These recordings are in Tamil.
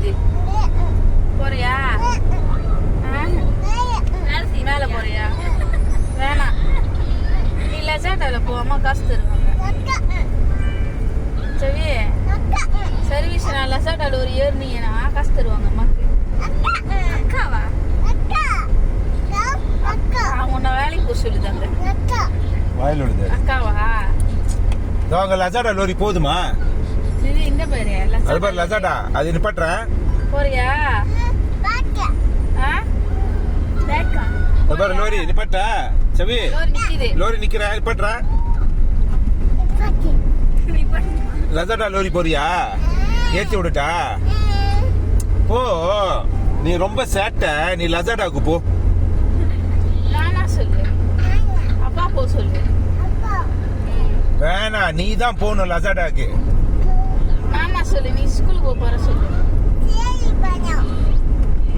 நிக்குது. போறியா? மேல போறியா? வேணாம், நீ லெசாட்டால போ, அம்மா காசு தருவாங்க. சவி சர்வீஸ் நான் லெசாட்டால ஒரு ஏறினீங்கன்னா காசு தருவாங்க அம்மாக்கு. அக்காவா? அவங்க உன்னை வேலைக்கு போக சொல்லுதாங்க. அக்காவா? லசாடா லோரி போதுமா? இது இந்த பேரு அது பேர் லசாடா. அது நிப்பாட்டுறேன். போறியா? அது பேர் லோரி நிப்பாட்டா. சவி லோரி நிக்கிற நிப்பாட்டுற. லசாடா லோரி போறியா? ஏத்தி விடுட்டா? போ, நீ ரொம்ப சேட்டை. நீ லசாடாவுக்கு போ. நானா சொல்லு, அப்பா போ சொல்லு. வேணா, நீ தான் போகணும் லசாடாக்கு. நானா சொல்லு, நீ ஸ்கூலுக்கு போற சொல்லு.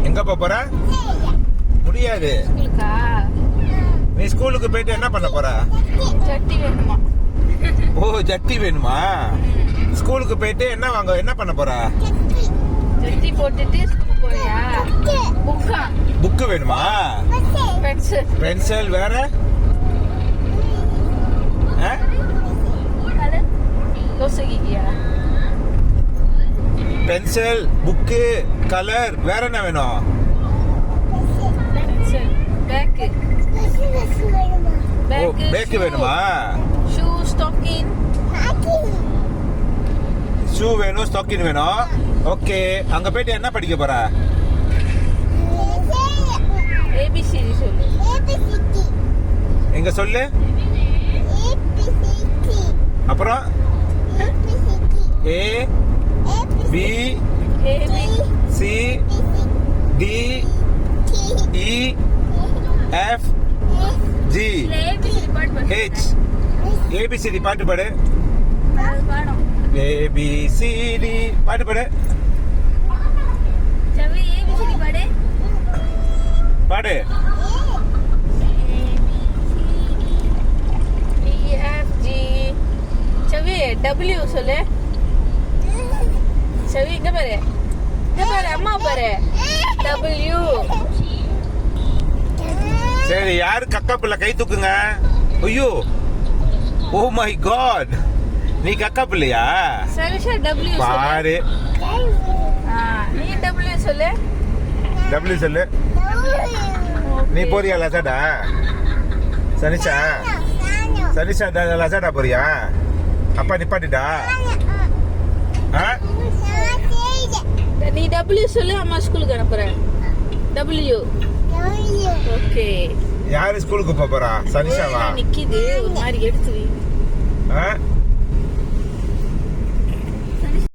எங்க போற? முடியாது. ஸ்கூலுக்கா? நீ ஸ்கூலுக்கு போயிட்டு என்ன பண்ண போற? சட்டி வேணுமா? ஓ, ஜட்டி வேணுமா? ஸ்கூலுக்கு போயிட்டு என்ன பண்ண போற? ஜட்டி போட்டுட்டு ஸ்கூலுக்கு போறியா? புக்கு வேணுமா? பென்சில் வேற? பென்சில், புக்கு, கலர், வேற என்ன வேணும்? பேக் வேணுமா? ஷூ வேணும், ஸ்டாக்கின் வேணும். ஓகே, அங்க போயிட்டு என்ன படிக்க போற? ஏபிசிடி சொல்லு. எங்க சொல்லு. அப்புறம் A B C D E F G H. ABCD பாட்டு பாடு. ஏபிசிடி பாட்டு பாடு. பாடு. டபிள்யூ சொல்லு. சவி இங்க பாரு, இங்க பாரு, அம்மா பாரு. டபிள்யூ. சரி, யாரு கக்கா பிள்ளை கை தூக்குங்க. ஐயோ, ஓ மை காட், நீ கக்கா பிள்ளையா? சவிஷா டபிள்யூ பாரு. நீ டபிள்யூ சொல்லு. டபிள்யூ சொல்லு. நீ போறியா லசாடா? சனிஷா லசாடா போறியா? அப்பா நிப்பாட்டிட்டா? நீ டபிள்யூ சொல்லு, அம்மா ஸ்கூலுக்கு அனுப்புறேன். டபிள்யூ. ஓகே. யாரு ஸ்கூலுக்கு போறா? சனிஷாவா? நிக்குது ஒரு மாதிரி எடுத்து.